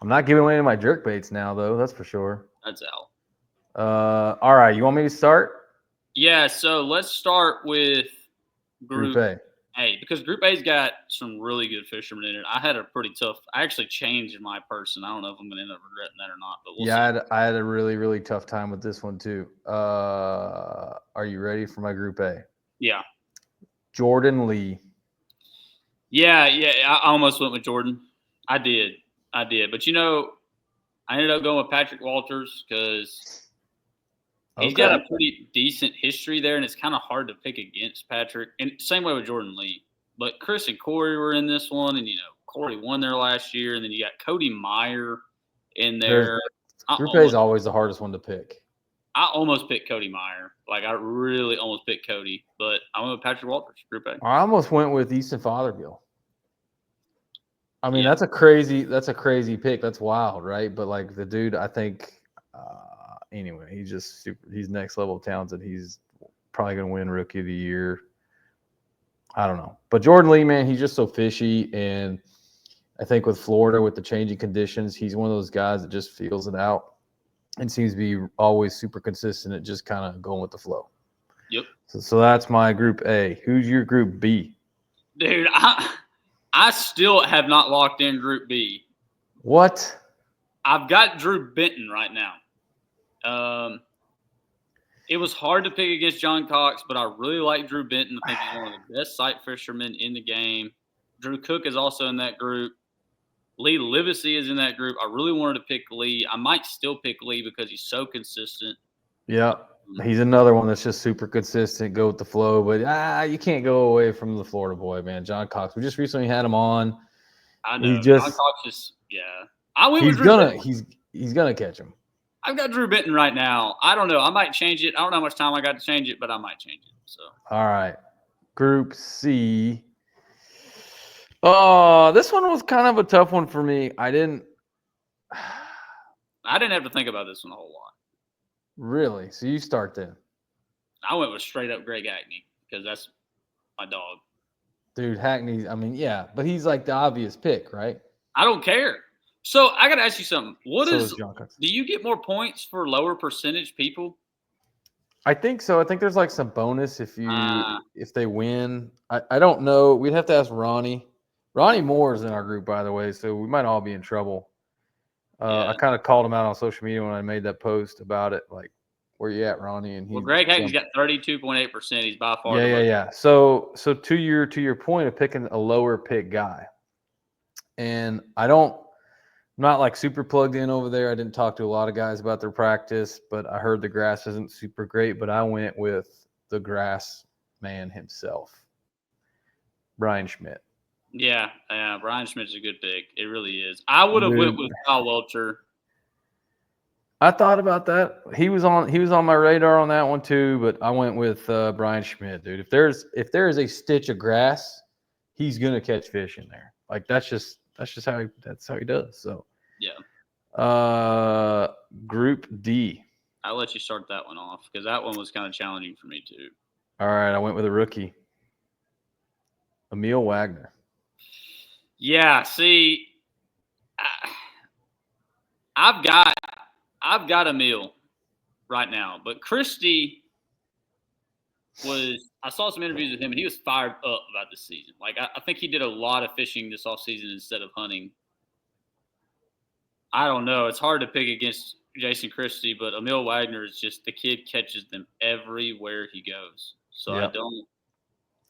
I'm not giving away any of my jerk baits now though. That's for sure. That's out. All right. You want me to start? Yeah. So let's start with Group A. A, because Group A's got some really good fishermen in it. I had a pretty tough. I actually changed my person. I don't know if I'm going to end up regretting that or not. But we'll see. I had a really, really tough time with this one too. Are you ready for my Group A? Yeah. Jordan Lee. Yeah. I almost went with Jordan. I did. But I ended up going with Patrick Walters because he's got a pretty decent history there, and it's kind of hard to pick against Patrick. And same way with Jordan Lee. But Chris and Corey were in this one, and Corey won there last year, and then you got Cody Meyer in there. Group A is always the hardest one to pick. I almost picked Cody Meyer. Like, I really almost picked Cody, but I went with Patrick Walters, Group A. I almost went with Easton Fothergill. I mean, that's a crazy pick. That's wild, right? But like the dude, I think anyway, he's next level talented. He's probably gonna win Rookie of the Year. I don't know. But Jordan Lee, man, he's just so fishy. And I think with Florida, with the changing conditions, he's one of those guys that just feels it out and seems to be always super consistent at just kind of going with the flow. Yep. So that's my Group A. Who's your Group B? Dude, I still have not locked in Group B. What? I've got Drew Benton right now. It was hard to pick against John Cox, but I really like Drew Benton. I think he's one of the best sight fishermen in the game. Drew Cook is also in that group. Lee Livesey is in that group. I really wanted to pick Lee. I might still pick Lee because he's so consistent. Yeah, he's another one that's just super consistent, go with the flow. But you can't go away from the Florida boy, man. John Cox. We just recently had him on. I know. John Cox is, I went with Drew Benton. He's gonna catch him. I've got Drew Benton right now. I don't know. I might change it. I don't know how much time I got to change it, but I might change it. So. All right. Group C. Oh, this one was kind of a tough one for me. I didn't have to think about this one a whole lot. Really? So you start then. I went with straight up Greg Hackney because that's my dog. Dude, Hackney, I mean, yeah, but he's like the obvious pick, right? I don't care. So I got to ask you something. Do you get more points for lower percentage people? I think so. I think there's like some bonus if they win. I don't know. We'd have to ask Ronnie. Ronnie Moore is in our group, by the way, so we might all be in trouble. I kind of called him out on social media when I made that post about it, like, where you at, Ronnie? And Greg Hackney's got 32.8%. He's by far. Yeah. So to your point of picking a lower pick guy, and I'm not like super plugged in over there. I didn't talk to a lot of guys about their practice, but I heard the grass isn't super great. But I went with the grass man himself, Brian Schmidt. Yeah, Brian Schmidt's a good pick. It really is. I would have went with Kyle Welcher. I thought about that. He was on my radar on that one too, but I went with Brian Schmidt, dude. If there is a stitch of grass, he's gonna catch fish in there. Like that's just how he does. So yeah. Group D. I'll let you start that one off because that one was kind of challenging for me too. All right, I went with a rookie, Emil Wagner. Yeah, see, I've got Emil right now, but Christie I saw some interviews with him, and he was fired up about this season. Like, I think he did a lot of fishing this offseason instead of hunting. I don't know. It's hard to pick against Jason Christie, but Emil Wagner is just the kid catches them everywhere he goes. So I don't.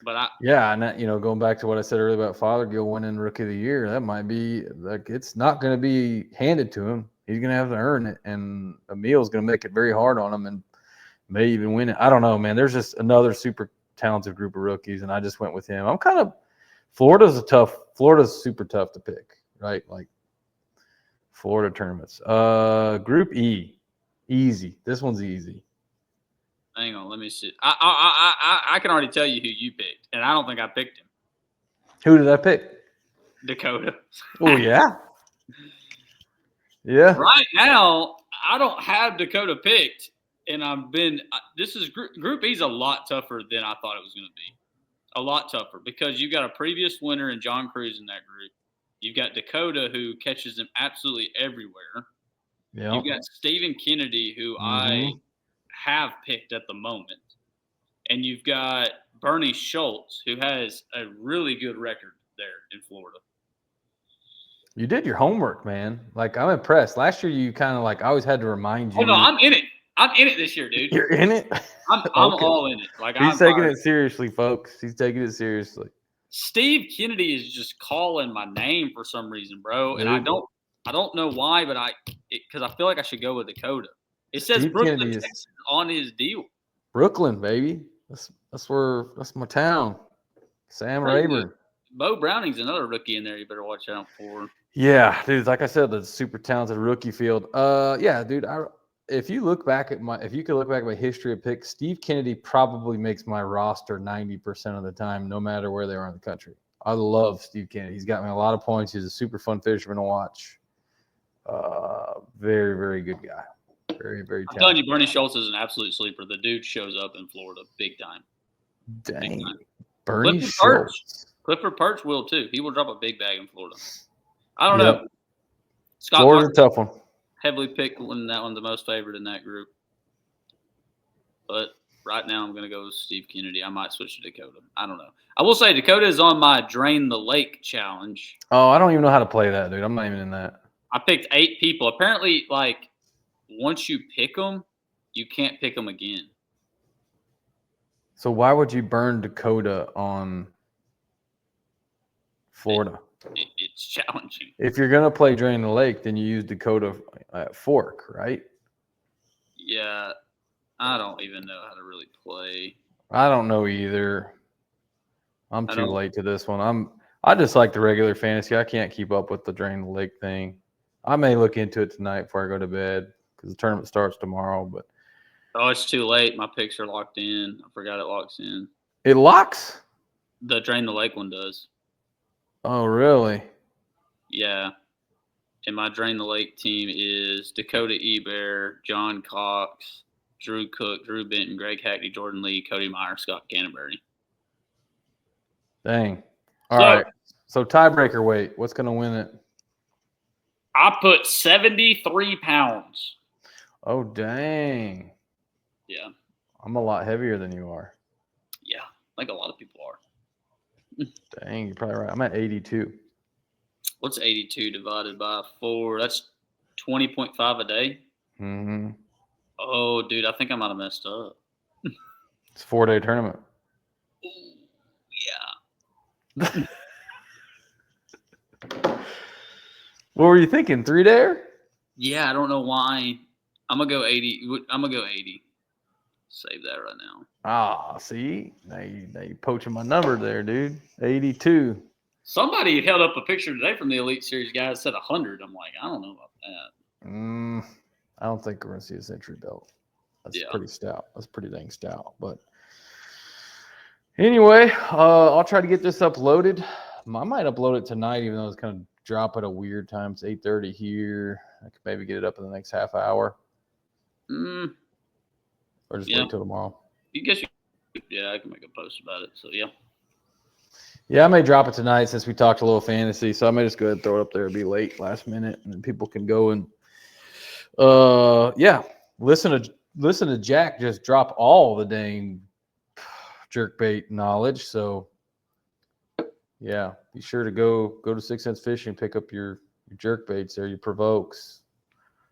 But and going back to what I said earlier about Fothergill winning Rookie of the Year, that might be like it's not going to be handed to him. He's going to have to earn it, and Emil's going to make it very hard on him and may even win it. I don't know, man. There's just another super talented group of rookies, and I just went with him. Florida's super tough to pick, right? Like Florida tournaments. Group E, easy. This one's easy. Hang on, let me see. I can already tell you who you picked, and I don't think I picked him. Who did I pick? Dakota. Oh, yeah? Yeah. Right now, I don't have Dakota picked, and this is Group E's a lot tougher than I thought it was going to be. A lot tougher because you've got a previous winner in John Cruz in that group. You've got Dakota, who catches them absolutely everywhere. Yep. You've got Stephen Kennedy, who I have picked at the moment. And you've got Bernie Schultz, who has a really good record there in Florida. You did your homework, man. Like, I'm impressed. Last year, you kind of like, I always had to remind you. Oh, no, I'm in it. I'm in it this year, dude. You're in it? I'm Okay. all in it. Like, He's taking it seriously, folks. He's taking it seriously. Steve Kennedy is just calling my name for some reason, bro. Dude. And I don't know why, but because I feel like I should go with Dakota. It says Steve Brooklyn, Kennedy Texas on his deal. Brooklyn, baby. That's my town. Sam Rayburn. Bo Browning's another rookie in there you better watch out for. Yeah, dude. Like I said, the super talented rookie field. Yeah, dude. If you could look back at my history of picks, Steve Kennedy probably makes my roster 90% of the time, no matter where they are in the country. I love Steve Kennedy. He's got me a lot of points. He's a super fun fisherman to watch. Very, very good guy. Very, very talented. I'm telling you, Bernie Schultz is an absolute sleeper. The dude shows up in Florida big time. Dang. Big time. Bernie Schultz. Clifford Perch will too. He will drop a big bag in Florida. I don't know. Scott Florida's a tough one. Heavily picked that one the most favorite in that group. But right now I'm going to go with Steve Kennedy. I might switch to Dakota. I don't know. I will say Dakota is on my Drain the Lake challenge. Oh, I don't even know how to play that, dude. I'm not even in that. I picked 8 people. Apparently, like, once you pick them, you can't pick them again. So why would you burn Dakota on Florida? It's challenging. If you're going to play Drain the Lake, then you use Dakota at Fork, right? Yeah. I don't even know how to really play. I don't know either. I'm too late to this one. I just like the regular fantasy. I can't keep up with the Drain the Lake thing. I may look into it tonight before I go to bed because the tournament starts tomorrow. But it's too late. My picks are locked in. I forgot it locks in. It locks? The Drain the Lake one does. Oh, really? Yeah. And my Drain the Lake team is Dakota Eber, John Cox, Drew Cook, Drew Benton, Greg Hackney, Jordan Lee, Cody Meyer, Scott Canterbury. Dang. All right. So tiebreaker weight. What's going to win it? I put 73 pounds. Oh, dang. Yeah. I'm a lot heavier than you are. Yeah. Like a lot of people are. Dang, you're probably right. I'm at 82. What's 82 divided by 4? That's 20.5 a day. Mm-hmm. Oh, dude, I think I might have messed up. It's a 4-day tournament. Ooh, yeah. What were you thinking? 3-dayer? Yeah, I don't know why. I'm gonna go 80. I'm gonna go 80. Save that right now. Ah, see? Now you poaching my number there, dude. 82. Somebody held up a picture today from the Elite Series guys said 100. I'm like, I don't know about that. I don't think we're going to see a century belt. That's pretty stout. That's pretty dang stout. But anyway, I'll try to get this uploaded. I might upload it tonight, even though it's going to drop at a weird time. It's 8:30 here. I could maybe get it up in the next half hour. Or just wait till tomorrow. I can make a post about it. So, yeah. Yeah, I may drop it tonight since we talked a little fantasy. So I may just go ahead and throw it up there. It'll be late, last minute, and then people can go and listen to Jack just drop all the dang jerkbait knowledge. So yeah, be sure to go to 6 Cents Fishing, pick up your jerkbaits there, your provokes.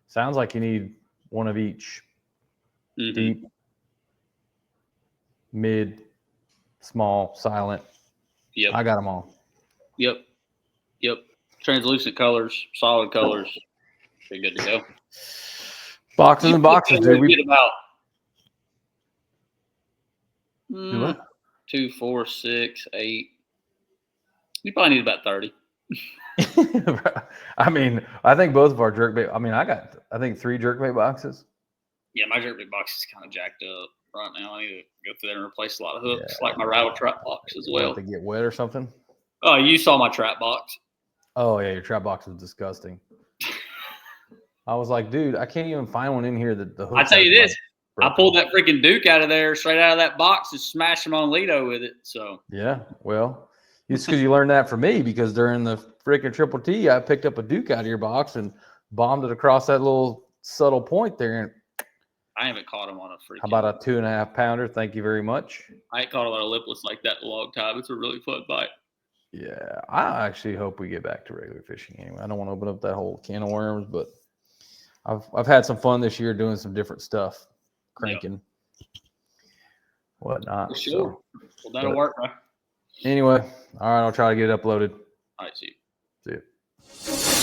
Sounds like you need one of each. Mm-hmm. Deep, mid, small, silent. Yep. I got them all. Yep. Translucent colors, solid colors. Pretty good to go. Boxes and boxes, dude. We get about 2, 4, 6, 8. You probably need about 30. I mean, I think both of our jerkbait. I got 3 jerkbait boxes. Yeah, my jerkbait box is kind of jacked up right now. I need to go through there and replace a lot of hooks, like my rattle trap box as well. To get wet or something? Oh, you saw my trap box. Oh, yeah, your trap box is disgusting. I was like, dude, I can't even find one in here that the hook. I tell you this, I pulled that freaking Duke out of there, straight out of that box, and smashed him on Lido with it. So yeah, well, it's because you learned that from me, because during the freaking Triple T, I picked up a Duke out of your box and bombed it across that little subtle point there. And I haven't caught them on a freaking. How about a 2.5 pounder? Thank you very much. I ain't caught a lot of lipless like that in a long time. It's a really fun bite. Yeah, I actually hope we get back to regular fishing anyway. I don't want to open up that whole can of worms, but I've had some fun this year doing some different stuff, cranking, whatnot. For sure. So, well, that'll work, bro. Anyway, all right, I'll try to get it uploaded. All right, see you. See you.